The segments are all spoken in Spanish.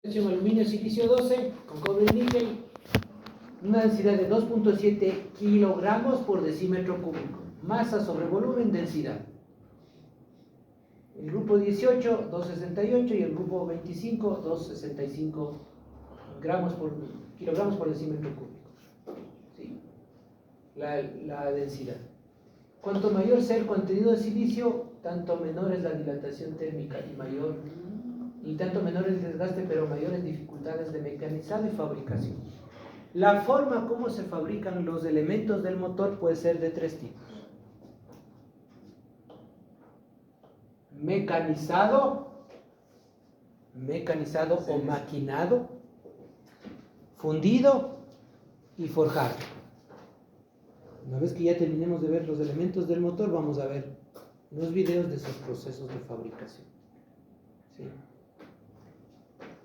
Aluminio silicio 12 con cobre y níquel, una densidad de 2.7 kilogramos por decímetro cúbico, masa sobre volumen, densidad. El grupo 18, 268 y el grupo 25, 265 kilogramos por decímetro cúbico. ¿Sí? La densidad. Cuanto mayor sea el contenido de silicio, tanto menor es la dilatación térmica y tanto menor el desgaste, pero mayores dificultades de mecanizado y fabricación. La forma como se fabrican los elementos del motor puede ser de tres tipos: mecanizado o maquinado, fundido y forjado. Una vez que ya terminemos de ver los elementos del motor, vamos a ver unos videos de esos procesos de fabricación. ¿Sí?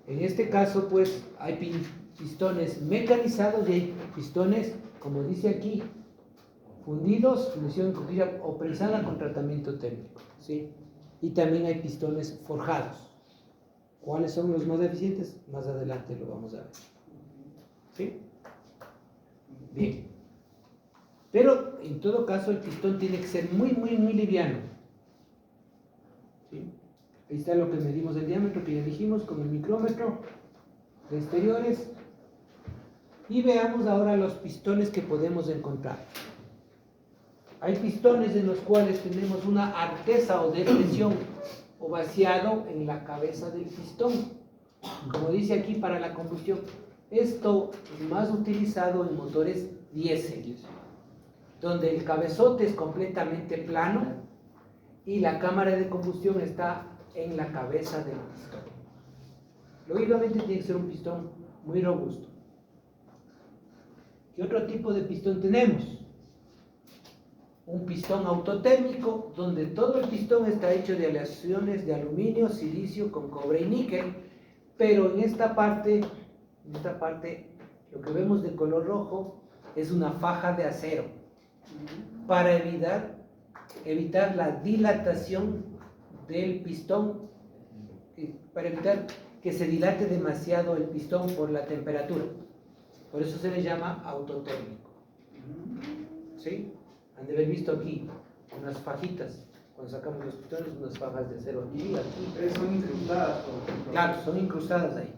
En este caso, pues, hay pistones mecanizados y hay pistones, como dice aquí, fundidos, fundición encogida o prensada con tratamiento térmico. ¿Sí? Y también hay pistones forjados. ¿Cuáles son los más eficientes? Más adelante lo vamos a ver. ¿Sí? Bien. Pero, en todo caso, el pistón tiene que ser muy liviano. ¿Sí? Ahí está lo que medimos el diámetro, que ya dijimos, con el micrómetro de exteriores. Y veamos ahora los pistones que podemos encontrar. Hay pistones en los cuales tenemos una artesa o depresión o vaciado en la cabeza del pistón. Como dice aquí, para la combustión. Esto es más utilizado en motores diésel, donde el cabezote es completamente plano y la cámara de combustión está en la cabeza del pistón. Lógicamente tiene que ser un pistón muy robusto. ¿Qué otro tipo de pistón tenemos? Un pistón autotérmico, donde todo el pistón está hecho de aleaciones de aluminio, silicio con cobre y níquel, pero en esta parte, lo que vemos de color rojo es una faja de acero, para evitar la dilatación del pistón, para evitar que se dilate demasiado el pistón por la temperatura. Por eso se le llama autotérmico. ¿Sí? Han de haber visto aquí unas fajitas, cuando sacamos los pistones, unas fajas de acero aquí. Son incrustadas. Claro, son incrustadas ahí.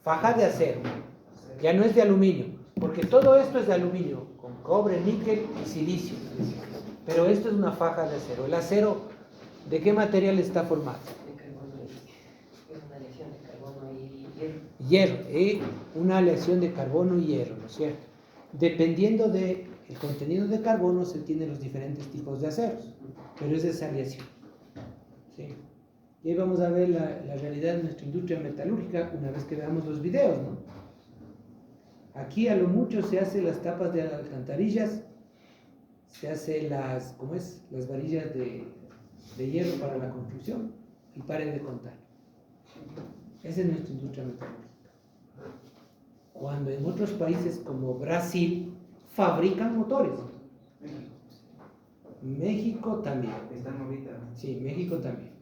Faja de acero, ya no es de aluminio, porque todo esto es de aluminio, con cobre, níquel y silicio. Pero esto es una faja de acero. ¿El acero de qué material está formado? De carbono. Es una aleación de carbono y hierro. Una aleación de carbono y hierro, ¿no es cierto? Dependiendo del contenido de carbono se tienen los diferentes tipos de aceros, pero es esa aleación. ¿Sí? Y ahí vamos a ver la realidad de nuestra industria metalúrgica una vez que veamos los videos, ¿no? Aquí a lo mucho se hacen las tapas de alcantarillas, se hacen las varillas de hierro para la construcción, y paren de contar. Esa es nuestra industria metalúrgica. Cuando en otros países como Brasil fabrican motores. México también. Están ahorita. Sí, México también.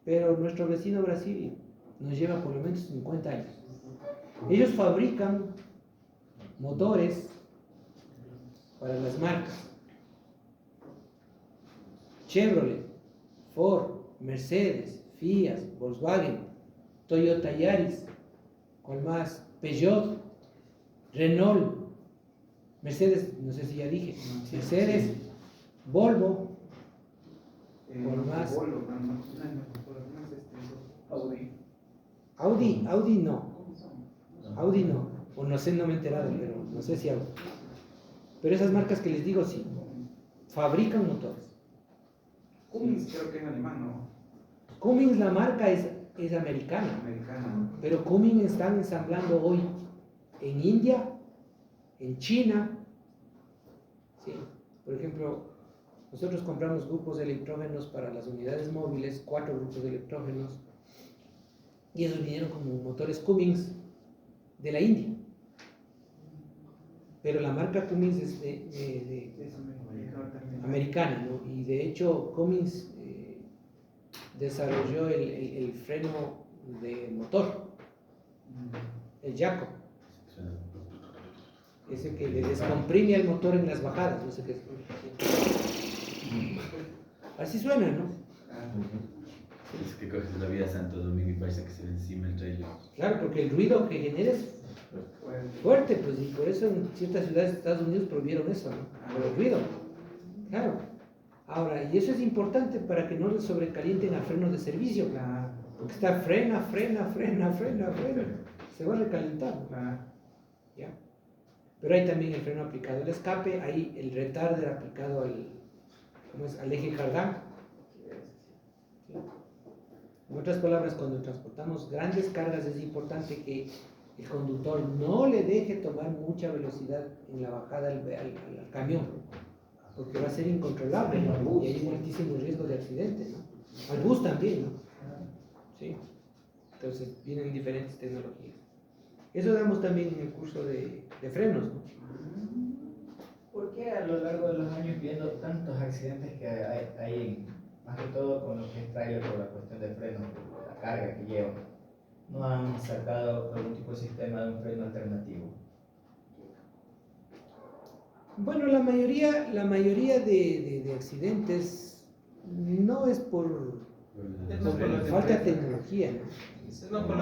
Pero nuestro vecino Brasil nos lleva por lo menos 50 años. Ellos fabrican motores para las marcas Chevrolet, Ford, Mercedes, Fiat, Volkswagen, Toyota Yaris, ¿cuál más? Peugeot, Renault, Mercedes, no sé si ya dije, Mercedes, Volvo, ¿cuál más? Audi no, o no sé, no me he enterado, pero no sé si Audi. Pero esas marcas que les digo, sí, fabrican motores. Cummins creo que es alemán, ¿no? Cummins, la marca es americana, pero Cummins están ensamblando hoy en India, en China. ¿Sí? Por ejemplo, nosotros compramos grupos de electrógenos para las unidades móviles, 4 grupos de electrógenos, y esos vinieron como motores Cummins de la India. Pero la marca Cummins es americana, ¿no? Y de hecho Cummins desarrolló el freno de motor, el Jaco. Ese que le descomprime al motor en las bajadas, no sé qué es. Así suena, ¿no? Es que coges la vía Santo Domingo y parece que se le encima el trailer. Claro, porque el ruido que genera es fuerte, pues, y por eso en ciertas ciudades de Estados Unidos prohibieron eso, ¿no? Por el ruido. Claro. Ahora, y eso es importante para que no le sobrecalienten al freno de servicio, Claro. porque está frena. Se va a recalentar, ¿no? Claro. ¿Ya? Pero hay también el freno aplicado al escape, hay el retarder aplicado al eje cardán. En otras palabras, cuando transportamos grandes cargas es importante que el conductor no le deje tomar mucha velocidad en la bajada al camión, porque va a ser incontrolable, ¿no? Y hay un altísimo riesgo de accidente, ¿no? Al bus también, ¿no? ¿Sí? Entonces vienen diferentes tecnologías. Eso damos también en el curso de frenos, ¿no? ¿Por qué a lo largo de los años, viendo tantos accidentes que hay más que todo con lo que es trailer por la cuestión de freno, la carga que lleva, no han sacado algún tipo de sistema de un freno alternativo? Bueno, la mayoría de accidentes no es por falta de tecnología, ¿no?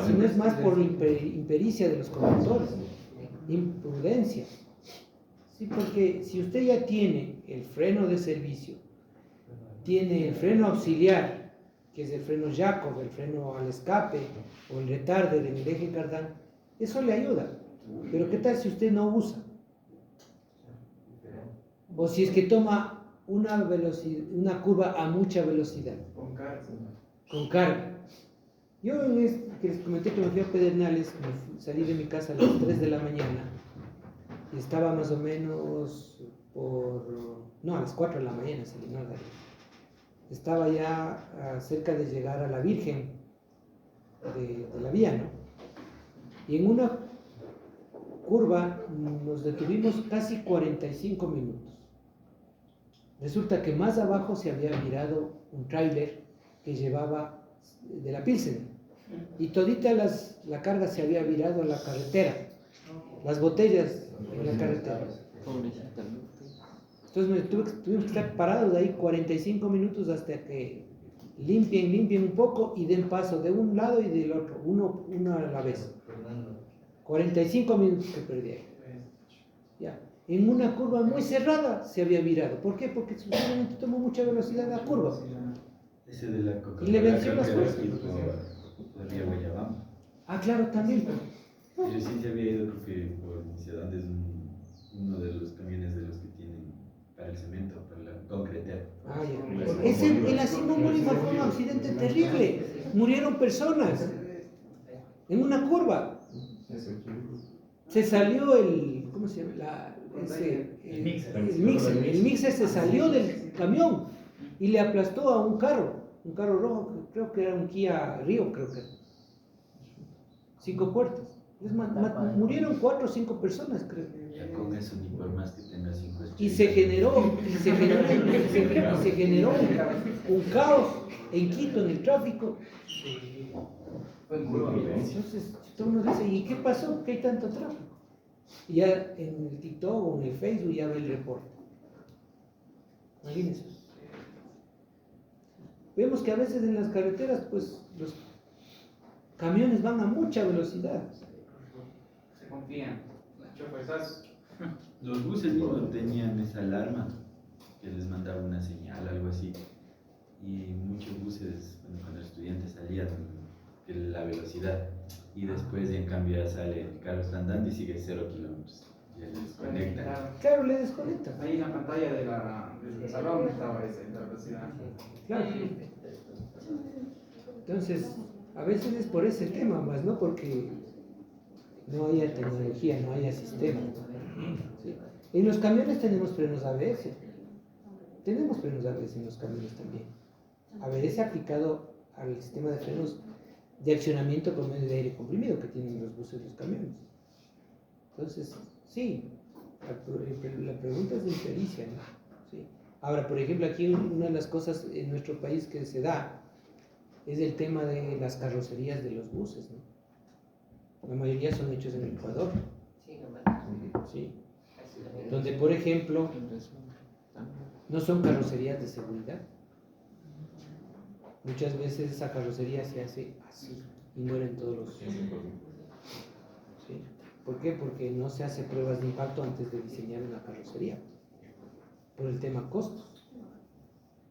Sino es más por impericia de los conductores, imprudencia. Sí, porque si usted ya tiene el freno de servicio, tiene el freno auxiliar, que es el freno Jacob, el freno al escape o el retarder en el eje cardán, eso le ayuda. Pero ¿qué tal si usted no usa? O si es que toma una curva a mucha velocidad, Con carga. con carga. Yo que les comenté que me fui a Pedernales, salí de mi casa a las 3 de la mañana y estaba más o menos a las 4 de la mañana salí, no, estaba ya cerca de llegar a la Virgen de la vía, ¿no? Y en una curva nos detuvimos casi 45 minutos. Resulta que más abajo se había virado un tráiler que llevaba de la Pilsen y todita la carga se había virado a la carretera, las botellas en la carretera. Entonces tuvimos que estar parados ahí 45 minutos hasta que limpien un poco y den paso de un lado y del otro, uno a la vez. 45 minutos que perdí ahí. Ya. En una curva muy cerrada se había virado. ¿Por qué? Porque simplemente tomó mucha velocidad la curva. Ese de la Coca-Cola. Y le venció las creo que era fuerzas. tipo la vía Guayabamba. Ah, claro, también. Yo sí se había ido, creo que por Ciudad es uno de los camiones de los que tienen para el cemento, para la concretera. Ah, ya. En la Simón Bolívar fue un accidente terrible. Murieron personas en una curva. Se salió ¿cómo se llama? El mixer se salió del camión y le aplastó a un carro rojo, creo que era un Kia Rio, creo que era. 5 puertas. Murieron 4 o 5 personas, creo. Ya con eso, ni por más que tenga 5 estrellas. Y se generó un caos en Quito, en el tráfico. Entonces, todo uno dice, ¿y qué pasó? ¿Qué hay tanto tráfico? Y ya en el TikTok o en el Facebook ya ve el reporte. Imagínense. Vemos que a veces en las carreteras, pues, los camiones van a mucha velocidad. Se confían. Choferazos. Los buses mismos tenían esa alarma que les mandaba una señal, algo así. Y muchos buses, bueno, cuando los estudiantes salían, que la velocidad. Y después, en cambio, ya sale el carro está andando y sigue 0 kilómetros. Ya le desconectan. Claro, le desconectan. Ahí en la pantalla del salón estaba la velocidad. Claro. Entonces, a veces es por ese tema más, no porque no haya tecnología, no haya sistema. ¿Sí? En los camiones tenemos frenos ABS. Tenemos frenos ABS en los camiones también. ABS aplicado al sistema de frenos de accionamiento por medio de aire comprimido que tienen los buses y los camiones. Entonces, sí, la pregunta es de impericia, ¿no? ¿Sí? Ahora, por ejemplo, aquí una de las cosas en nuestro país que se da es el tema de las carrocerías de los buses, ¿no? La mayoría son hechos en Ecuador, Sí, nomás. ¿sí? Así también. Donde, por ejemplo, no son carrocerías de seguridad. Muchas veces esa carrocería se hace así y mueren todos los... ¿Sí? ¿Por qué? Porque no se hace pruebas de impacto antes de diseñar una carrocería, por el tema costos.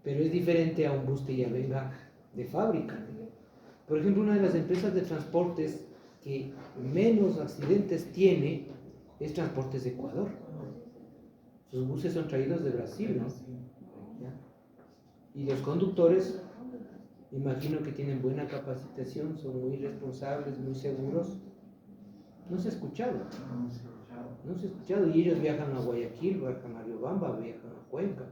Pero es diferente a un bus que ya venga de fábrica. Por ejemplo, una de las empresas de transportes que menos accidentes tiene es Transportes de Ecuador. Sus buses son traídos de Brasil, ¿no? ¿Ya? Y los conductores, imagino que tienen buena capacitación, son muy responsables, muy seguros. No se ha escuchado. No se ha escuchado. Y ellos viajan a Guayaquil, viajan a Riobamba, viajan a Cuenca.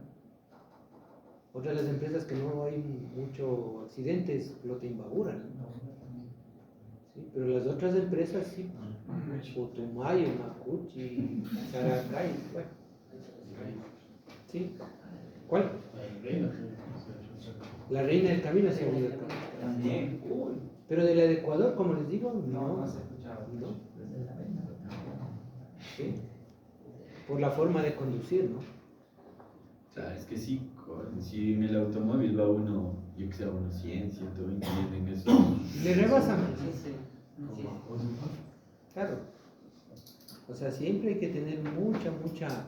Otra de las empresas que no hay mucho accidentes, Flota Imbabura, ¿no? Sí, pero las otras empresas sí, Putumayo, Macuchi, Saracay, bueno. ¿Sí? ¿Cuál? La Reina del Camino se ha oído. También. Pero de la de Ecuador, como les digo, No se ha escuchado. no. ¿Sí? Por la forma de conducir, ¿no? O sea, es que sí, si en el automóvil va uno, yo que sé, a unos 100, 120 en eso. Le rebasan. Sí, sí. Sí. Claro. O sea, siempre hay que tener mucha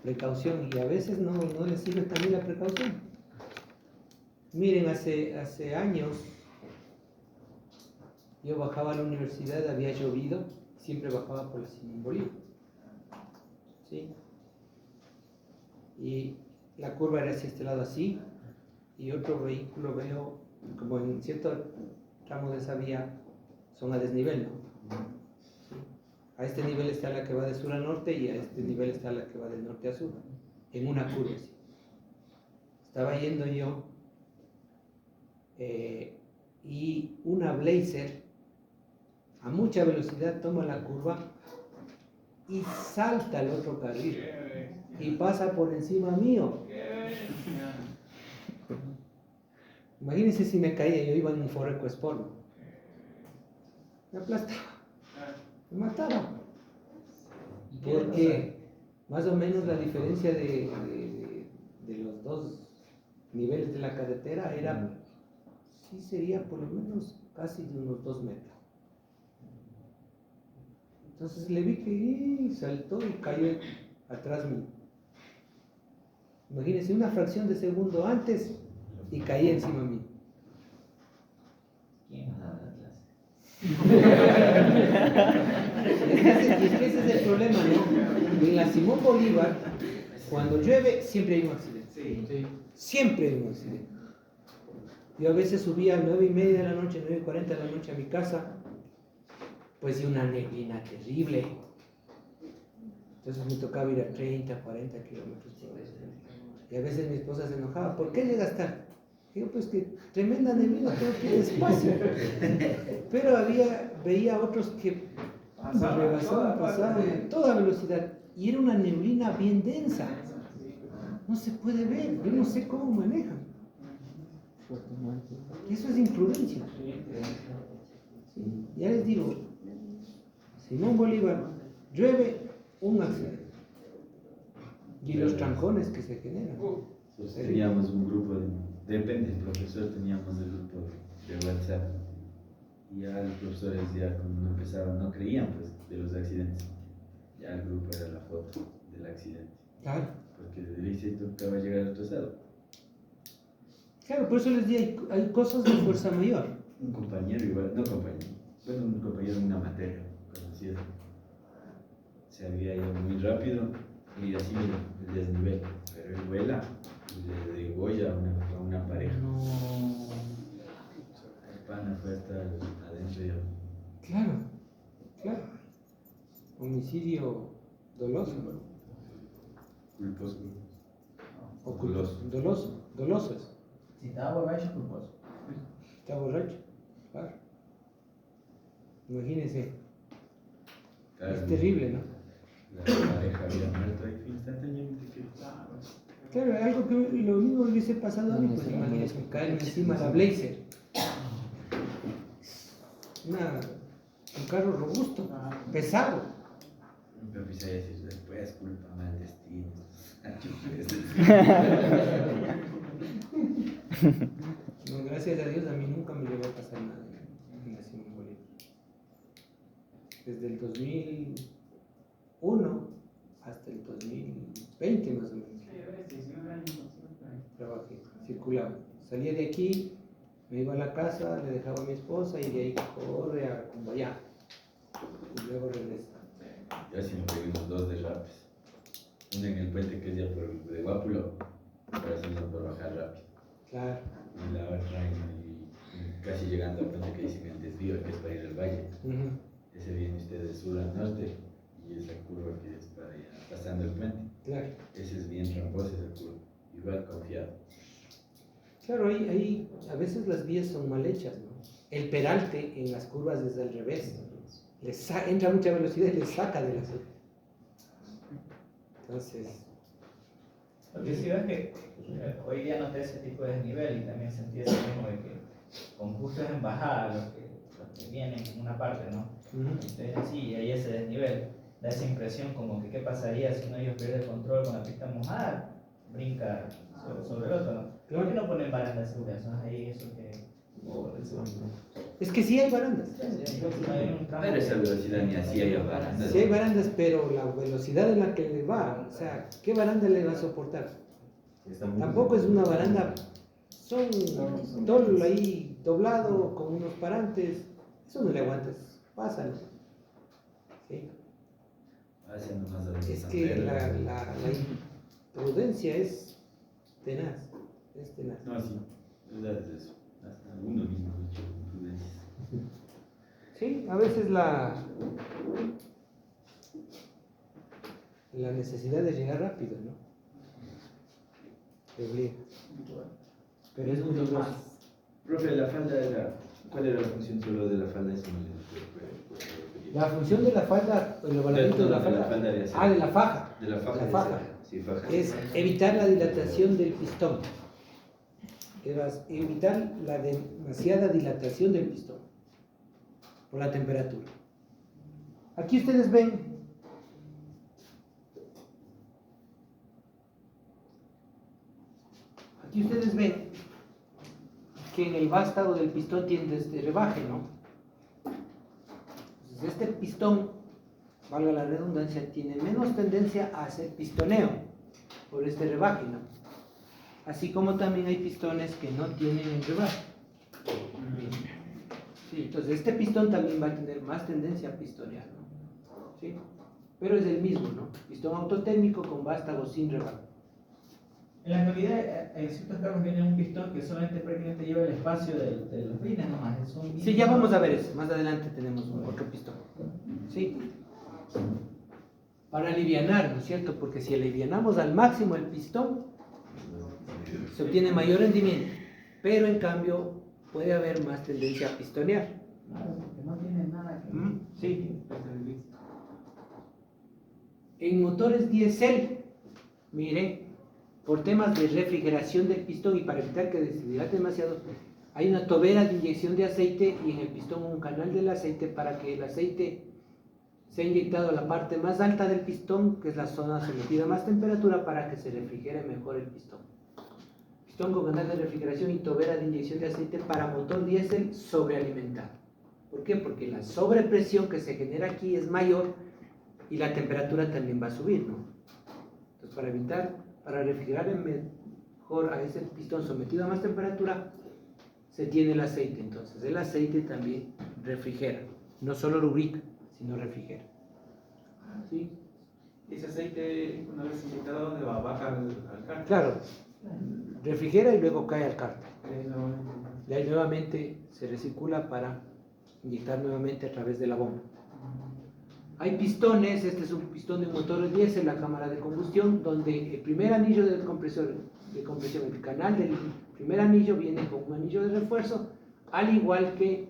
precaución y a veces no les sirve también la precaución. Miren, hace años yo bajaba a la universidad, había llovido, siempre bajaba por la Simón Bolívar. ¿Sí? Y la curva era hacia este lado así, y otro vehículo veo, como en cierto tramo de esa vía, son a desnivel, ¿no? ¿Sí? A este nivel está la que va de sur a norte y a este nivel está la que va de norte a sur, en una curva así. Estaba yendo yo y una Blazer a mucha velocidad toma la curva y salta al otro carril y pasa por encima mío. Imagínense si me caía, yo iba en un Ford EcoSport, ¿no? Me aplastaba, me mataba, porque más o menos la diferencia de los dos niveles de la carretera era, sí sería por lo menos casi de unos 2 metros. Entonces le vi que saltó y cayó atrás mío. Imagínense, una fracción de segundo antes y caí encima mío. ¿Quién ha dado la clase? Es que ese es el problema, ¿no? En la Simón Bolívar, cuando llueve, siempre hay un accidente. Sí. Siempre hay un accidente. Yo a veces subía a 9:30 de la noche, 9:40 de la noche a mi casa, pues y una neblina terrible. Entonces me tocaba ir a 30, 40 kilómetros por hora. Y a veces mi esposa se enojaba, ¿por qué llegas tarde? Digo, pues que tremenda neblina, tengo que ir despacio. Pero veía otros que pasaban a toda velocidad. Y era una neblina bien densa. No se puede ver, yo no sé cómo manejan. Eso es imprudencia. ¿Sí? Ya les digo, Simón Bolívar, llueve, un accidente. Y los trancones que se generan. Pues teníamos un grupo, depende del profesor, teníamos el grupo de WhatsApp. Y ya los profesores ya cuando empezaban, no creían pues de los accidentes. Ya el grupo era la foto del accidente. Claro. Porque dice tocaba llegar atrasado. Claro, por eso les digo, hay cosas de fuerza mayor. Un compañero igual, no compañero, bueno, un compañero en una materia conocida. Se había ido muy rápido y así el desnivel, pero él vuela y le degolla a una pareja. No. El pana fue hasta adentro ya. Claro, claro. Homicidio doloso, ¿no? Culposo. O Doloso. Dolosos. Si estaba borracho, culposo. Está borracho, claro. Imagínense, Claro, es terrible, ¿no? La pareja había muerto ahí instantáneamente. Claro, algo que lo mismo hubiese pasado a mí, pues imagínense, caerme encima de la Blazer. un carro robusto, pesado. Pero empecé a decir después, culpa al destino. No, gracias a Dios a mí nunca me llegó a pasar nada en Simón Bolívar. Desde el 2001 hasta el 2020 más o menos. Trabajé, circulaba. Salía de aquí, me iba a la casa, le dejaba a mi esposa y de ahí corre a Cumbayá. Y luego regresa. Yo sí me pegué unos 2 derrapes. Uno en el puente que es ya por de Guápulo, para hacerlo por bajar rápido. Claro. Y la otra y casi llegando al puente que dicen el desvío, que es para ir al valle. Ese viene usted de sur al norte y esa curva que es para allá, pasando el puente. Claro. Ese es bien tramposo, esa curva. Igual confiado. Claro, ahí a veces las vías son mal hechas, ¿no? El peralte en las curvas es al revés. Entra a mucha velocidad y le saca de la zona. Entonces, Lo que sí ves que hoy día noté ese tipo de desnivel y también sentí eso mismo de que con justos en bajada, los que vienen en una parte, ¿no? Entonces sí, hay ese desnivel, da esa impresión como que qué pasaría si uno de ellos pierde el control con la pista mojada, brinca sobre el otro, ¿no? ¿Por qué no ponen barandas seguras? ¿No? Ahí eso que... es que sí hay barandas. Pero esa velocidad ni así hay barandas. Sí hay barandas, pero la velocidad en la que le va, o sea, ¿qué baranda le va a soportar? Tampoco es una baranda, son todo ahí doblado con unos parantes, eso no le aguantas, pásalo. ¿Sí? Haciendo más de Es que la imprudencia es tenaz, es tenaz. No, sí, verdad es eso. Hasta uno mismo ha hecho imprudencias. Sí, a veces la necesidad de llegar rápido, ¿no? Te obliga. Pero es muy doloroso. Profe, la falda era. ¿Cuál era la función solo de la falda? Eso no le La función de la falda, el ovalamiento de la falda. de acero. De la faja. De la faja. La faja. Sí, faja. Es evitar la dilatación del pistón. Evitar la demasiada dilatación del pistón por la temperatura. Aquí ustedes ven que en el vástago del pistón tiene este rebaje, ¿no? Entonces este pistón, valga la redundancia, tiene menos tendencia a hacer pistoneo por este rebaje, ¿no? Así como también hay pistones que no tienen el rebaje. Sí, entonces este pistón también va a tener más tendencia a pistonear, ¿no? ¿Sí? Pero es el mismo, ¿no? Pistón autotérmico con vástago sin rebaje. En la actualidad, en ciertos carros viene un pistón que solamente prácticamente lleva el espacio de los rines nomás. Sí, ya vamos a ver eso. Más adelante tenemos otro pistón. Sí. Para alivianar, ¿no es cierto? Porque si alivianamos al máximo el pistón, se obtiene mayor rendimiento. Pero en cambio, puede haber más tendencia a pistonear. Claro, porque no tiene nada que... Sí. En motores diésel, mire, por temas de refrigeración del pistón y para evitar que se dilate demasiado, hay una tobera de inyección de aceite y en el pistón un canal del aceite para que el aceite sea inyectado a la parte más alta del pistón, que es la zona sometida a más temperatura, para que se refrigere mejor el pistón. Pistón con canal de refrigeración y tobera de inyección de aceite para motor diésel sobrealimentado. ¿Por qué? Porque la sobrepresión que se genera aquí es mayor y la temperatura también va a subir, ¿no? Entonces, para refrigerar mejor a ese pistón sometido a más temperatura, se tiene el aceite. Entonces, el aceite también refrigera, no solo lubrica, sino refrigera. ¿Sí? Ese aceite, una vez inyectado, ¿dónde va? Baja al cárter. Claro, refrigera y luego cae al cárter. Nuevamente. Y ahí nuevamente se recircula para inyectar nuevamente a través de la bomba. Hay pistones, este es un pistón de un motor diésel, la cámara de combustión, donde el primer anillo del compresor, el canal del primer anillo viene con un anillo de refuerzo, al igual que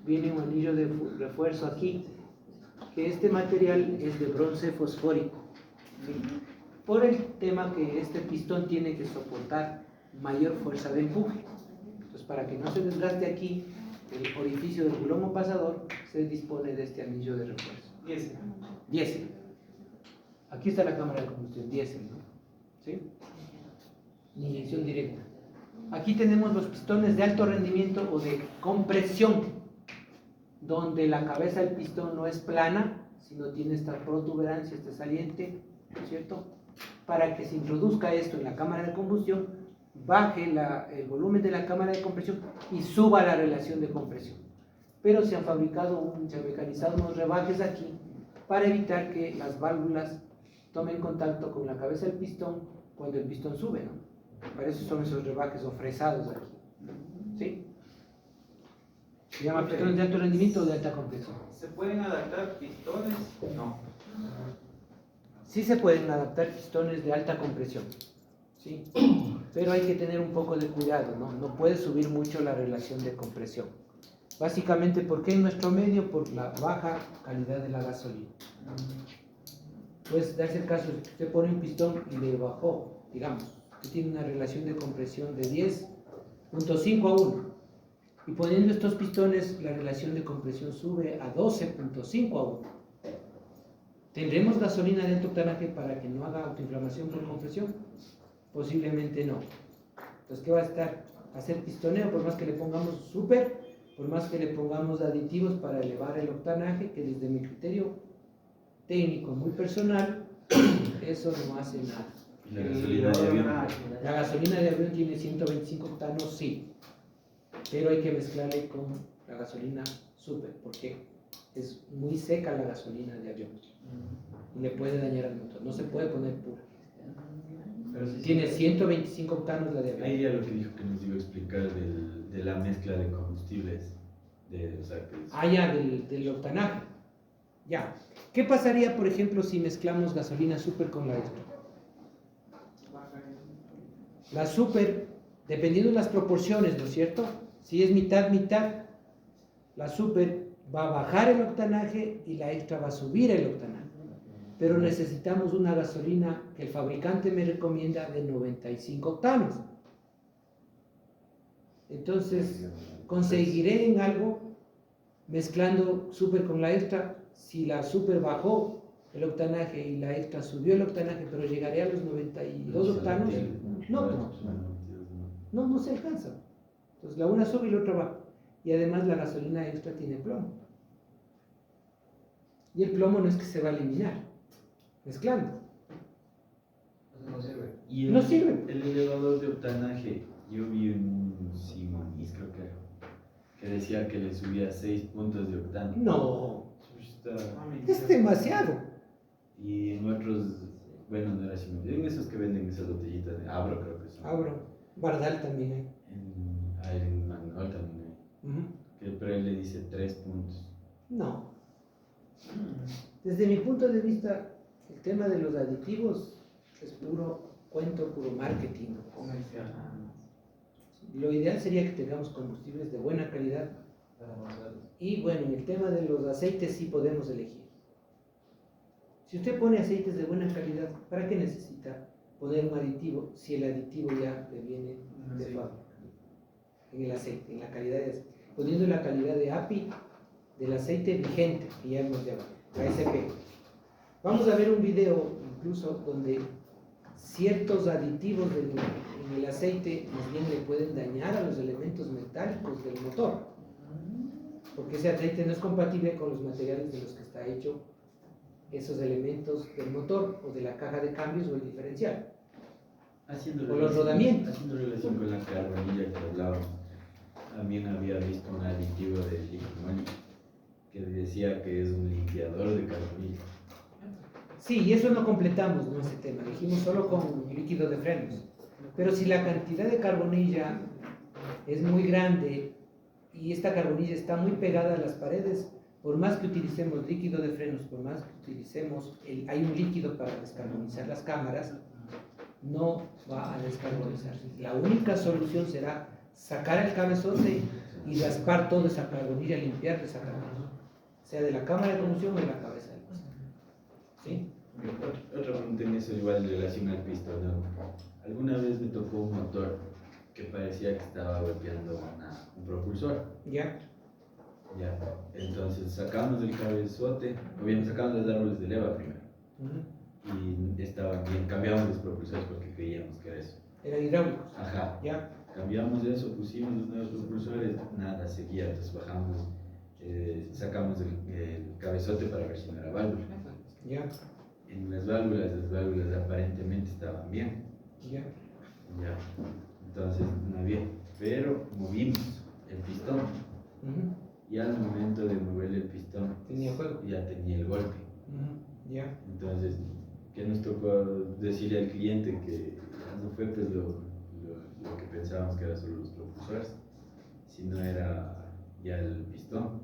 viene un anillo de refuerzo aquí, que este material es de bronce fosfórico, ¿sí? Por el tema que este pistón tiene que soportar mayor fuerza de empuje. Entonces, para que no se desgaste aquí, el orificio del bulomo pasador se dispone de este anillo de refuerzo. 10. Diésel. Aquí está la cámara de combustión, diésel, ¿no? ¿Sí? Inyección directa. Aquí tenemos los pistones de alto rendimiento o de compresión, donde la cabeza del pistón no es plana, sino tiene esta protuberancia, este saliente, ¿no es cierto? Para que se introduzca esto en la cámara de combustión, baje el volumen de la cámara de compresión y suba la relación de compresión. Pero se han mecanizado unos rebajes aquí para evitar que las válvulas tomen contacto con la cabeza del pistón cuando el pistón sube, ¿no? Para eso son esos rebajes o fresados aquí, ¿sí? Se llama pistones de alto rendimiento o de alta compresión. ¿Se pueden adaptar pistones? No. Sí se pueden adaptar pistones de alta compresión, ¿sí? Pero hay que tener un poco de cuidado, ¿no? No puede subir mucho la relación de compresión. Básicamente, ¿por qué en nuestro medio? Por la baja calidad de la gasolina. Pues darse el caso, si usted pone un pistón y le bajó, digamos, que tiene una relación de compresión de 10.5 a 1, y poniendo estos pistones la relación de compresión sube a 12.5 a 1. ¿Tendremos gasolina de alto octanaje para que no haga autoinflamación por compresión? Posiblemente no. Entonces, ¿qué va a estar? A hacer pistoneo, por más que le pongamos súper, por más que le pongamos aditivos para elevar el octanaje, que desde mi criterio técnico muy personal, eso no hace nada. ¿Y la gasolina de avión? La gasolina de avión tiene 125 octanos, sí, pero hay que mezclarle con la gasolina super, porque es muy seca la gasolina de avión y le puede dañar al motor, no se puede poner pura. Pero sí, Tiene 125 octanos la de avión. ahí ya lo que dijo que nos iba a explicar de la mezcla de combustibles. O sea, que Ya, del octanaje. Ya. ¿Qué pasaría, por ejemplo, si mezclamos gasolina super con la extra? La super, dependiendo de las proporciones, ¿no es cierto? Si es mitad, la super va a bajar el octanaje y la extra va a subir el octanaje. Pero necesitamos una gasolina que el fabricante me recomienda de 95 octanos. Entonces, conseguiré en algo mezclando super con la extra. Si la super bajó el octanaje y la extra subió el octanaje, pero llegaré a los 92 octanos, no se alcanza. Entonces la una sube y la otra baja. Y además la gasolina extra tiene plomo. Y el plomo no es que se va a eliminar mezclando. No sirve. Y No sirve. El elevador de octanaje, yo vi en un Simonis, creo que decía que le subía 6 puntos de octano. No, Está- es demasiado. Y en otros, bueno, no era Simonis, en esos que venden esas botellitas de Abro, creo que son. Abro. Bardal también hay. En Manuel también hay. Ujú. Pero él le dice 3 puntos. No. Desde mi punto de vista, el tema de los aditivos es puro cuento, puro marketing. Comercial. Lo ideal sería que tengamos combustibles de buena calidad. Y bueno, en el tema de los aceites sí podemos elegir. Si usted pone aceites de buena calidad, ¿para qué necesita poner un aditivo si el aditivo ya le viene de fábrica? En el aceite, en la calidad de aceite. Poniendo la calidad de API del aceite vigente, que ya hemos llamado, ASP. Vamos a ver un video incluso donde ciertos aditivos en el aceite más bien le pueden dañar a los elementos metálicos del motor, porque ese aceite no es compatible con los materiales de los que está hecho esos elementos del motor o de la caja de cambios o el diferencial. O los rodamientos. Haciendo relación con la carbonilla que hablábamos, también había visto un aditivo de limón que decía que es un limpiador de carbonilla. Sí, y eso no completamos, ¿no? Ese tema, dijimos solo con líquido de frenos. Pero si la cantidad de carbonilla es muy grande y esta carbonilla está muy pegada a las paredes, por más que utilicemos líquido de frenos, por más que utilicemos, hay un líquido para descarbonizar las cámaras, no va a descarbonizarse. La única solución será sacar el cabezote y raspar toda esa carbonilla, limpiar esa carbonilla, sea de la cámara de combustión o de la cabeza del pistón. ¿Sí? Otra pregunta en eso, igual en relación al pistón, ¿no? Alguna vez me tocó un motor que parecía que estaba golpeando un propulsor. ¿Ya? Ya, entonces sacamos el cabezote, obviamente sacamos los árboles de leva primero. Y estaban bien, cambiamos los propulsores porque creíamos que era eso. Eran hidráulicos. Ajá, Ya. cambiamos eso, pusimos los nuevos propulsores, nada, seguía, entonces bajamos, sacamos el cabezote para ver si no era válvula. Ya. En las válvulas aparentemente estaban bien, Ya. ya, entonces no había, pero movimos el pistón y al momento de mover el pistón Tenía fuego. ya tenía el golpe. Ya. Entonces, ¿qué nos tocó decirle al cliente? Que ya no fue pues lo que pensábamos que era solo los propulsores, sino era ya el pistón.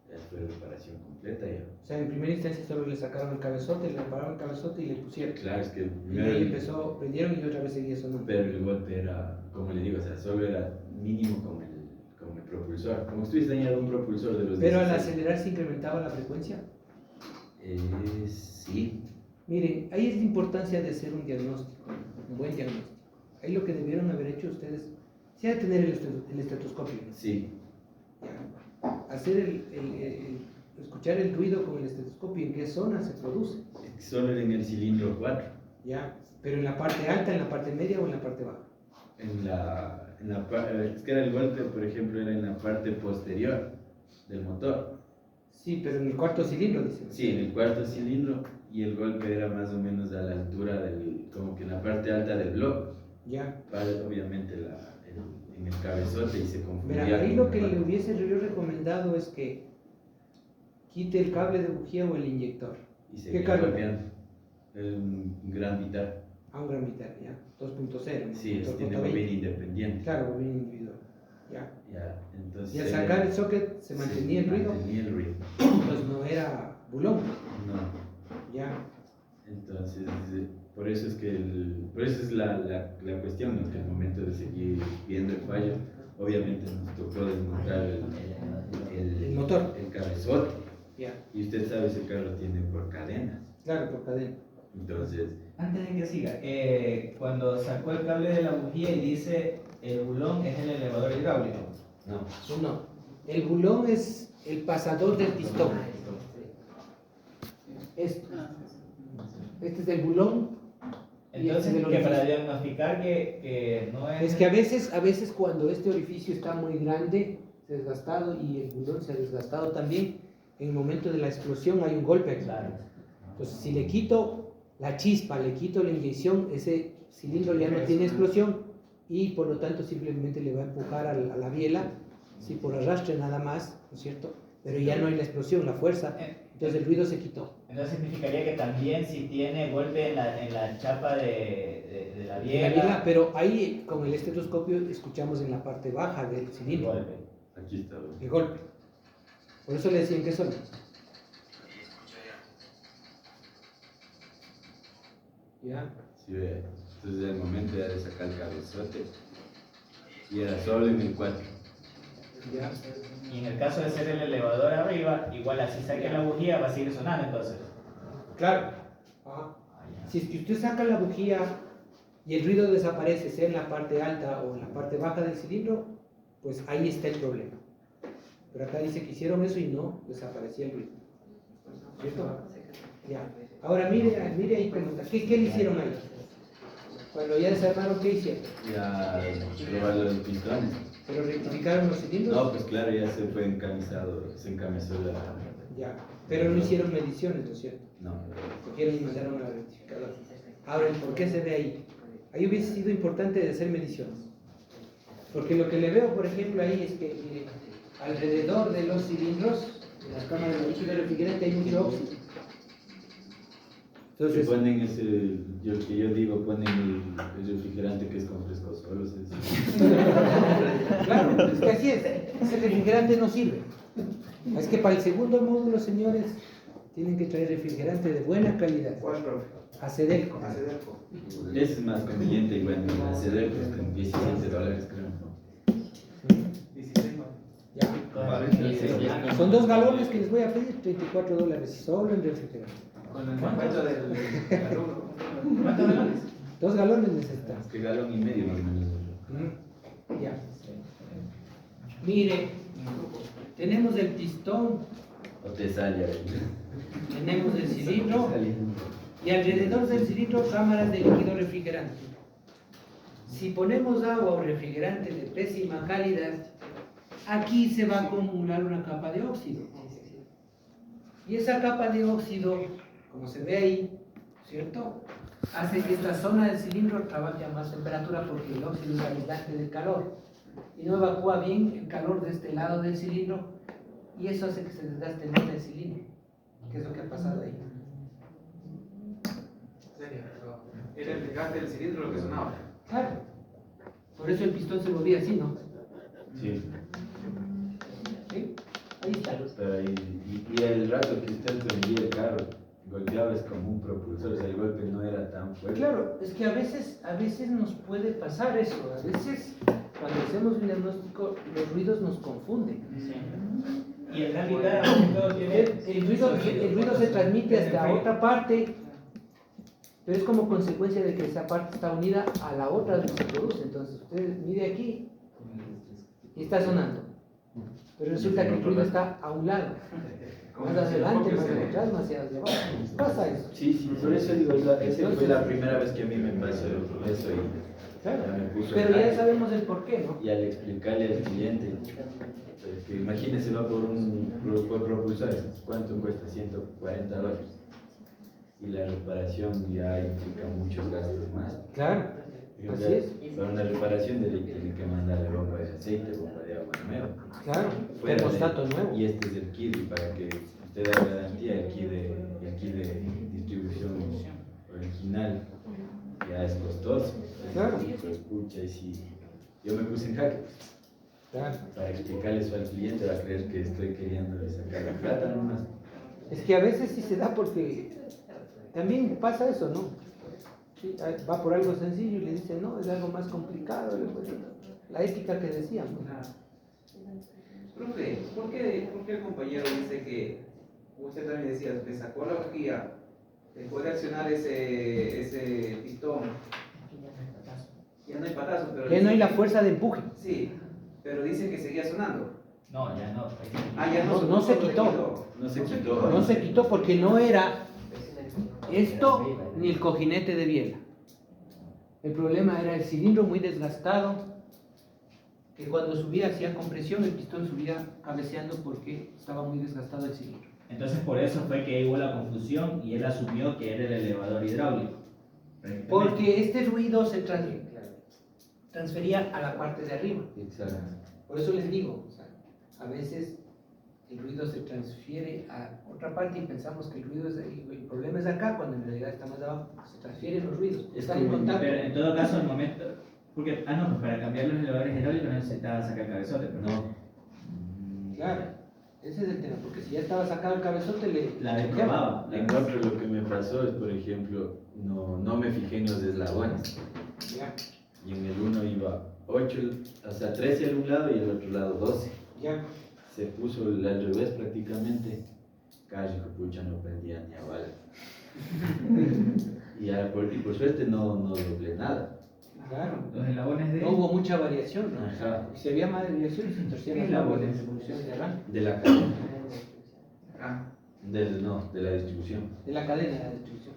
Ya fue reparación completa ya. O sea, en primera instancia solo le sacaron el cabezote, le repararon el cabezote y le pusieron. Claro, es que Y primero ahí empezó, prendieron y otra vez seguía sonando. pero el golpe era, como le digo, o sea, solo era mínimo como el propulsor. Como si estuviese dañado un propulsor de los Pero al 16. acelerar se incrementaba la frecuencia. Sí. Miren, ahí es la importancia de hacer un diagnóstico, un buen diagnóstico. Ahí lo que debieron haber hecho ustedes, sí, de tener el estetoscopio, ¿no? Sí. Ya. Hacer escuchar el ruido con el estetoscopio, en qué zona se produce, Solo era en el cilindro 4. ya. Pero en la parte alta, en la parte media o en la parte baja. Es que era el golpe, por ejemplo, era en la parte posterior del motor. Sí, pero en el cuarto cilindro, dicen. Sí, en el cuarto cilindro, y el golpe era más o menos a la altura como que en la parte alta del bloque. Ya. Obviamente en el cabezote y se confundía. Mira, ahí con lo que la- le hubiese yo recomendado es que quite el cable de bujía o el inyector. Y se ¿Qué iba carga? golpeando. Un gran vital. A un gran mitad, ya. 2.0. Sí, motor tiene JBI. bobina independiente. Claro, bobina individual. Ya. Ya, entonces. Y al sacar el socket se mantenía el ruido, Mantenía el ruido. pues no era bulón. No. Ya. Entonces, por eso es que por eso es la cuestión, ¿no? Que al momento de seguir viendo el fallo, obviamente nos tocó desmontar El motor. el cabezote. Ya. Y usted sabe, ese carro tiene por cadenas. Claro, por cadena. Entonces, Antes de que siga, cuando sacó el cable de la bujía y dice el bulón es el elevador hidráulico. no. No. El bulón es el pasador del pistón. Esto. Este es el bulón. Y este Entonces, es el que para orificio. diagnosticar que no es... Es que a veces cuando este orificio está muy grande, desgastado, y el bulón se ha desgastado también, en el momento de la explosión hay un golpe aquí. Claro. Entonces, si le quito la chispa, le quito la inyección, ese cilindro ya no tiene explosión y por lo tanto simplemente le va a empujar a la biela, sí, por arrastre nada más, ¿no es cierto? Pero ya no hay la explosión, la fuerza, entonces el ruido se quitó. Entonces significaría que también si tiene golpe en la chapa de la La biela, biela, pero ahí con el estetoscopio escuchamos en la parte baja del cilindro golpe. Aquí está. el golpe. Por eso le decían que son. Ya. Sí, ve. Entonces, al momento ya de sacar el cabezote, y era solo en el 4. Ya. Y en el caso de ser el elevador arriba, igual así saque la bujía va a seguir sonando entonces. Claro. Ajá. Si es que usted saca la bujía y el ruido desaparece, sea en la parte alta o en la parte baja del cilindro, pues ahí está el problema. Pero acá dice que hicieron eso y no desaparecía el ruido. ¿Cierto? Ya. Ahora mire ahí cómo está. ¿Qué le hicieron ahí? Cuando ya desarmaron, ¿qué hicieron? Ya probar los pistones. ¿Pero rectificaron los cilindros? No, pues claro, ya se fue se encamisó la. Ya. Pero no hicieron mediciones, ¿no es cierto? No. Cogieron y mandaron a la rectificadora. Ahora, ¿por qué se ve ahí? Ahí hubiese sido importante de hacer mediciones. Porque lo que le veo, por ejemplo, ahí es que, mire, alrededor de los cilindros, en las cámaras de líquido refrigerante, hay mucho óxido. Que Entonces, ponen que yo digo, ponen el refrigerante que es con frescosolos. claro, es que así es. Ese refrigerante no sirve. Es que para el segundo módulo, señores, tienen que traer refrigerante de buena calidad. ¿Cuál, profe? Acedelco. Acedelco. Ese es más conveniente y bueno, la CD pues con $17, creo. 16 más. Ya. Son 2 galones que les voy a pedir, $34 solo en refrigerante. Con el descuento del alumno. ¿Cuántos galones? 2 galones necesitamos. Es que galón y medio más o menos. Ya. Mire, tenemos el pistón, O te sale ahí. tenemos el cilindro Saliendo. y alrededor del cilindro cámaras de líquido refrigerante. Si ponemos agua o refrigerante de pésima calidad, aquí se va a acumular una capa de óxido. Y esa capa de óxido, como se ve ahí, ¿cierto?, hace que esta zona del cilindro trabaje a más temperatura porque el óxido es aislante del calor y no evacúa bien el calor de este lado del cilindro y eso hace que se desgaste más el cilindro, que es lo que ha pasado ahí. Era el desgaste del cilindro lo que sonaba. Claro, por eso el pistón se movía así, ¿no? Sí. ¿Sí? Ahí está. Pero y el rato que usted prendía el carro, golpeabas como un propulsor, o sea, el golpe no era tan fuerte. Claro, es que a veces nos puede pasar eso, a veces cuando hacemos un diagnóstico los ruidos nos confunden. Y el handicap todo tiene. El ruido se transmite hasta otra parte, pero es como consecuencia de que esa parte está unida a la otra donde se produce. Entonces usted mide aquí y está sonando, pero resulta que el ruido está a un lado, más adelante, más atrás, más hacia abajo. Pasa eso. Sí, sí, por eso digo, esa fue la primera vez que a mí me pasó eso Claro, ya me puso pero el ya jaque. sabemos el porqué, ¿no? Y al explicarle al cliente, que imagínese, va por propulsores, ¿cuánto cuesta? $140. Y la reparación ya implica muchos gastos más. Claro, Digo, así ya, es. para una reparación tiene que mandarle bomba de aceite, bomba de agua nueva. Claro, Fuera de- termostato nuevo. Y este es el kit, y para que usted haga garantía, el kit de distribución original ya es costoso. Claro. Lo escucha y si yo me puse en jaque Claro. para explicarle eso al cliente, va a creer que estoy queriendo sacar la plata nomás. Es que a veces sí se da porque también pasa eso, ¿no? Sí, va por algo sencillo y le dicen, no, es algo más complicado. La ética que decíamos. Profe, ¿por qué el compañero dice que, usted también decía, le sacó la bujía, después de accionar ese pistón, ya no hay patazo, pero Ya no hay dice la que- fuerza de empuje. Sí, pero dice que seguía sonando. No, ya no. Ya No se quitó. No se quitó. No se quitó porque no era esto ni el cojinete de biela. El problema era el cilindro muy desgastado, que cuando subía hacía compresión, el pistón subía cabeceando porque estaba muy desgastado el cilindro. Entonces por eso fue que hubo la confusión y él asumió que era el elevador hidráulico. Porque este ruido se transfería a la parte de arriba. Exacto. Por eso les digo, o sea, a veces el ruido se transfiere a otra parte y pensamos que el ruido es el problema es acá, cuando en realidad está más abajo. Se transfieren los ruidos, están en contacto. Pero en todo caso, el momento. Porque, pues para cambiar los elevadores hidráulicos no necesitaba sacar cabezote, pero No. Claro, ese es el tema, porque si ya estaba sacado el cabezote, la desprobaba. En otro lo que me pasó es, por ejemplo, no me fijé en los eslabones. Ya, Y en el uno iba 8, o sea, 13 al un lado y el otro lado 12. ya. Se puso al revés prácticamente. Casi que pucha no prendía ni a bala. y por suerte no doblé nada. Claro. Los eslabones de. No hubo mucha variación, ¿no? Ajá. Si había más variación, se torcían las labores de distribución de arranque. De la cadena. Ah, De la distribución. De la cadena de la distribución.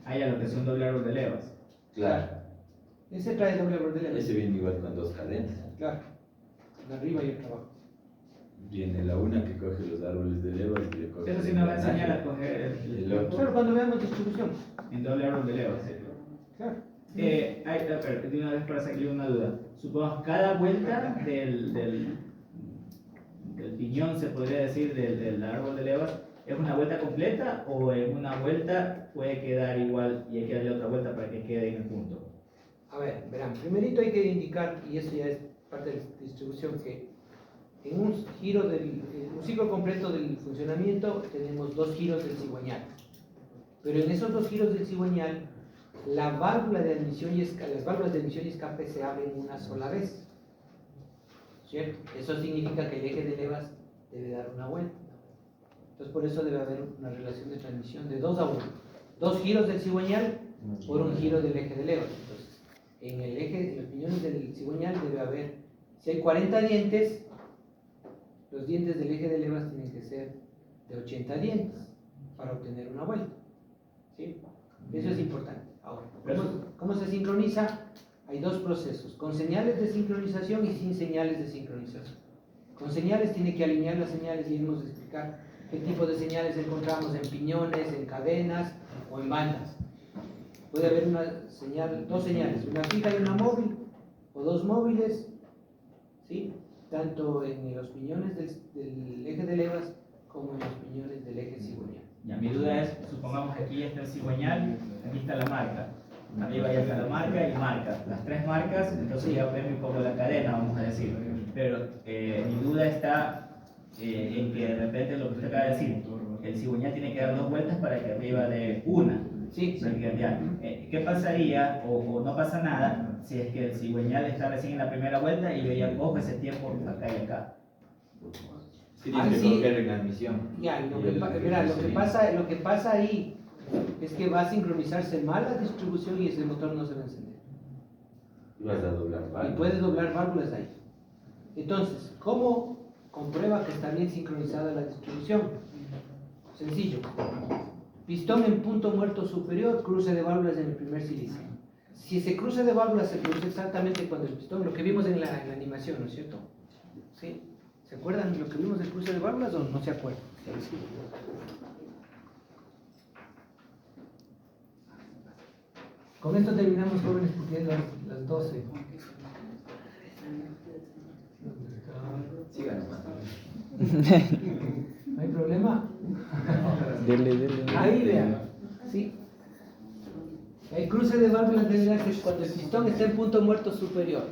Hay a lo que son doble árbol de levas. Claro. Ese trae doble bordela. Ese viene igual con 2 cadenas. Claro. De arriba y otro abajo. Viene la una que coge los árboles de levas y le coge. Eso sí el nos va a enseñar drenaje. a coger El otro. Claro, cuando veamos distribución. en doble árbol de levas. Claro. De una vez para sacarle una duda. Supongamos cada vuelta del piñón, se podría decir, del árbol de levas, ¿es una vuelta completa o en una vuelta puede quedar igual y hay que darle otra vuelta para que quede en el punto? A ver, verán, primerito hay que indicar, y eso ya es parte de la distribución, que en un ciclo completo del funcionamiento tenemos 2 giros del cigüeñal. Pero en esos 2 giros del cigüeñal, la válvula de admisión y las válvulas de admisión y escape se abren una sola vez. ¿Cierto? Eso significa que el eje de levas debe dar una vuelta. Entonces por eso debe haber una relación de transmisión de 2 a 1. 2 giros del cigüeñal por un giro del eje de levas. Entonces, en los piñones del cigüeñal debe haber, si hay 40 dientes, los dientes del eje de levas tienen que ser de 80 dientes para obtener una vuelta. ¿Sí? Eso es importante. Ahora, ¿cómo se sincroniza? Hay dos procesos, con señales de sincronización y sin señales de sincronización. Con señales tiene que alinear las señales y irnos a explicar qué tipo de señales encontramos en piñones, en cadenas o en bandas. Puede haber una señal, dos señales, una fija y una móvil, o dos móviles, ¿sí? Tanto en los piñones del eje de levas como en los piñones del eje cigüeñal. Ya, mi duda es, supongamos que aquí ya está el cigüeñal, aquí está la marca. Arriba ya está la marca y marca. Las tres marcas, entonces ya vemos un poco la cadena, vamos a decir. Pero mi duda está en que de repente lo que usted acaba de decir, el cigüeñal tiene que dar dos vueltas para que arriba de una. Sí, sí. ¿Qué pasaría o no pasa nada si es que el cigüeñal está recién en la primera vuelta y yo ya cojo ese tiempo acá y acá? Sí, tiene que sí. coger en la admisión. Ya, lo que pasa ahí es que va a sincronizarse mal la distribución y ese motor no se va a encender. Y vas a doblar, ¿vale? Y puedes doblar válvulas ahí. Entonces, ¿cómo comprueba que está bien sincronizada la distribución? Sencillo. Pistón en punto muerto superior, cruce de válvulas en el primer silicio. Si ese cruce de válvulas se produce exactamente cuando el pistón, lo que vimos en la animación, ¿no es cierto? ¿Sí? ¿Se acuerdan lo que vimos del cruce de válvulas o no se acuerdan? Con esto terminamos, jóvenes, porque es las 12. Sigan nomás. ¿No hay problema? Dele. Ahí vean. ¿Sí? El cruce de válvulas debe darse cuando el pistón está en punto muerto superior.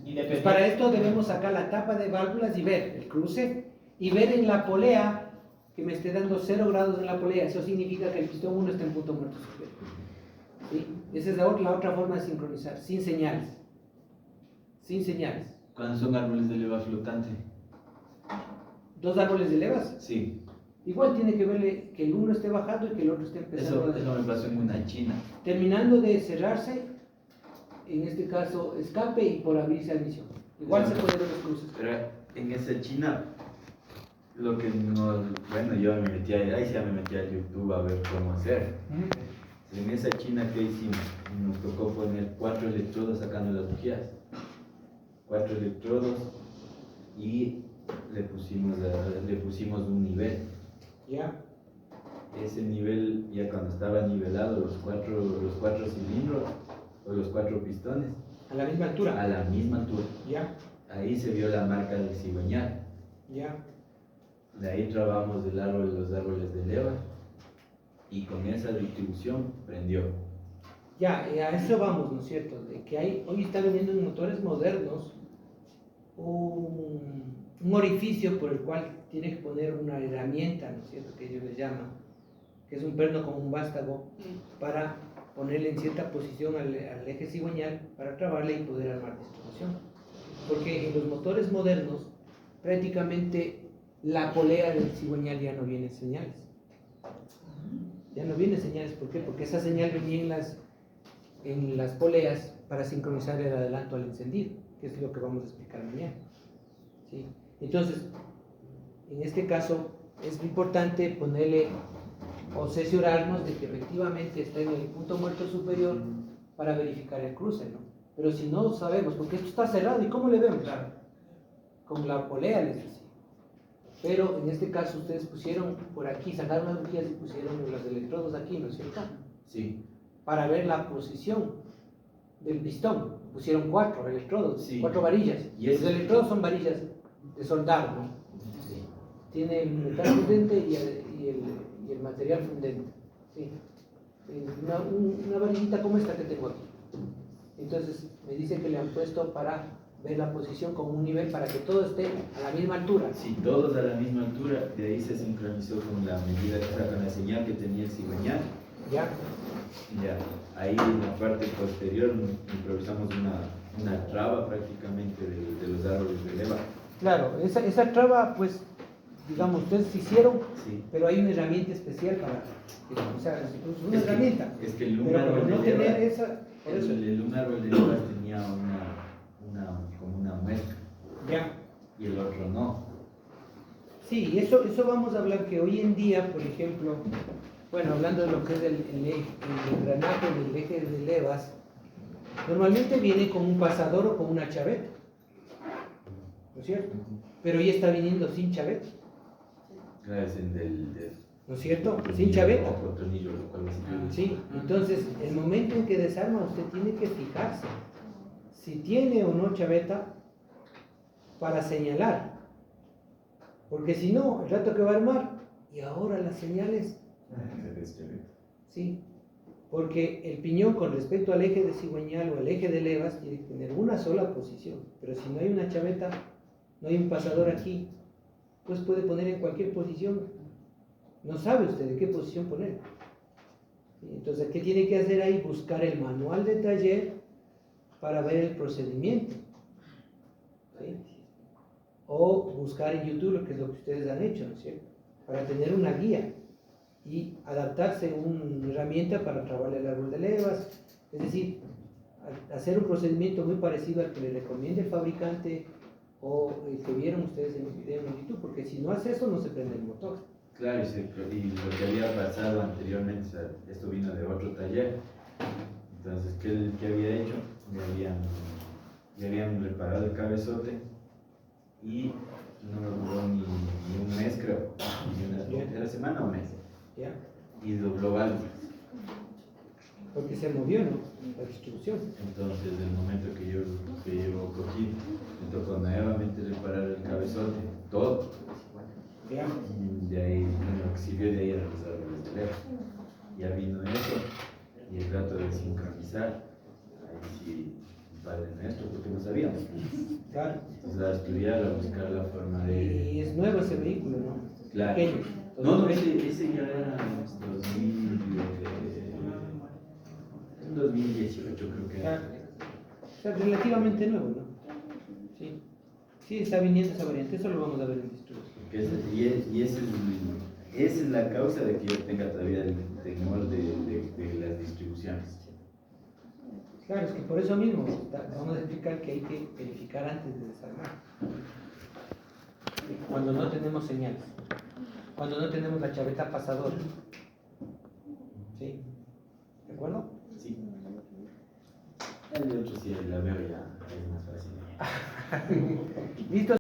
Pues para esto debemos sacar la tapa de válvulas y ver el cruce y ver en la polea que me esté dando 0 grados en la polea. Eso significa que el pistón 1 está en punto muerto superior. ¿Sí? Esa es la otra forma de sincronizar, sin señales. Sin señales. Cuando son árboles de leva flotante. ¿Dos árboles de levas? Sí. Igual tiene que verle que el uno esté bajando y que el otro esté empezando. Eso me pasó en una china. Terminando de cerrarse, en este caso escape y por abrirse admisión. Igual se pueden ver los cruces. Pero en esa china, lo que no. Bueno, yo me metí ahí sí ya me metí a YouTube a ver cómo hacer. En esa china que hicimos, nos tocó poner 4 electrodos sacando las bujías. 4 electrodos y le pusimos un nivel. Ya. Ese nivel, ya cuando estaba nivelado los cuatro cilindros o los 4 pistones, A la misma altura. a la misma altura. Ya. Ahí se vio la marca del cigüeñal. Ya. De ahí trabajamos los árboles de leva y con esa distribución prendió. Ya, a eso vamos, ¿no es cierto? De que hoy está vendiendo en motores modernos un orificio por el cual tiene que poner una herramienta, ¿no es cierto? Que ellos le llaman, que es un perno como un vástago, para ponerle en cierta posición al eje cigüeñal para trabarle y poder armar distribución. Porque en los motores modernos, prácticamente la polea del cigüeñal ya no viene en señales. Ya no viene en señales, ¿por qué? Porque esa señal venía en las poleas para sincronizar el adelanto al encendido, que es lo que vamos a explicar mañana. ¿Sí? Entonces, en este caso, es importante ponerle o cerciorarnos de que efectivamente está en el punto muerto superior para verificar el cruce, ¿no? Pero si no sabemos, porque esto está cerrado, ¿y cómo le vemos? Claro, con la polea les decía. Pero en este caso ustedes pusieron por aquí, sacaron las bujías y pusieron los electrodos aquí, ¿no es cierto? Sí. Para ver la posición del pistón. Pusieron 4 electrodos, Sí. 4 varillas. Y Los eso- electrodos son varillas de soldar, ¿no? Sí. Tiene el metal fundente y el material fundente. ¿Sí? Una varillita como esta que tengo aquí. Entonces me dice que le han puesto para ver la posición con un nivel para que todo esté a la misma altura. Si todos a la misma altura, de ahí se sincronizó con la medida, o sea, con la señal que tenía el cigüeñal. ¿Ya? Ya, ahí en la parte posterior improvisamos una traba prácticamente de los árboles de leva. Claro, esa traba, pues, digamos, ustedes hicieron, Sí. pero hay una herramienta especial para, o sea, es una Es que- herramienta. es que un pero árbol por no de leva, tener esa, por eso, un árbol de leva tenía como una muesca. ya, y el otro no. Sí, eso vamos a hablar que hoy en día, por ejemplo, bueno, hablando de lo que es el engranaje del eje de levas, normalmente viene con un pasador o con una chaveta, ¿no es cierto? Pero hoy está viniendo sin chaveta, Gracias del ¿no es cierto? Sin chaveta. o tornillo, lo cual es Sí, entonces el momento en que desarma usted tiene que fijarse si tiene o no chaveta para señalar, porque si no, el rato que va a armar, y ahora las señales, sí, porque el piñón con respecto al eje de cigüeñal o al eje de levas tiene que tener una sola posición, pero si no hay una chaveta, no hay un pasador aquí, pues puede poner en cualquier posición, no sabe usted de qué posición poner. ¿Sí? Entonces, ¿qué tiene que hacer ahí? Buscar el manual de taller para ver el procedimiento, ¿sí? O buscar en YouTube lo que es lo que ustedes han hecho, ¿no es cierto? Para tener una guía y adaptarse una herramienta para trabajar el árbol de levas, es decir, hacer un procedimiento muy parecido al que le recomienda el fabricante o el que vieron ustedes en el video en YouTube, porque si no hace eso no se prende el motor. Claro, y lo que había pasado anteriormente, o sea, esto vino de otro taller. Entonces, ¿qué había hecho? Le habían reparado el cabezote y no duró ni un mes, creo. ¿Era semana o mes? ¿Ya? Y dobló válvulas. Porque se movió, ¿no? La distribución. Entonces, el momento que yo cogí, me tocó nuevamente reparar el cabezote, todo. ¿Ya? De ahí, lo que sirvió de ahí era los árboles de lejos. Ya vino eso, y el trato de sincronizar. Ahí sí, Padre Nuestro, porque no sabíamos. Claro. Entonces, a estudiar, a buscar la forma de. Y es nuevo ese vehículo, ¿no? Claro. Pequeño. No, ese ya era 2018, creo que Claro. era. O sea, relativamente nuevo, ¿no? Sí. Sí, está viniendo esa variante, eso lo vamos a ver en distribución. Esa es la causa de que yo tenga todavía el temor de las distribuciones. Claro, es que por eso mismo vamos a explicar que hay que verificar antes de desarmar. Cuando no tenemos señales, cuando no tenemos la chaveta pasadora. ¿Sí? ¿De acuerdo? Sí. El otro sí la veo ya, es más fácil. ¿Listo?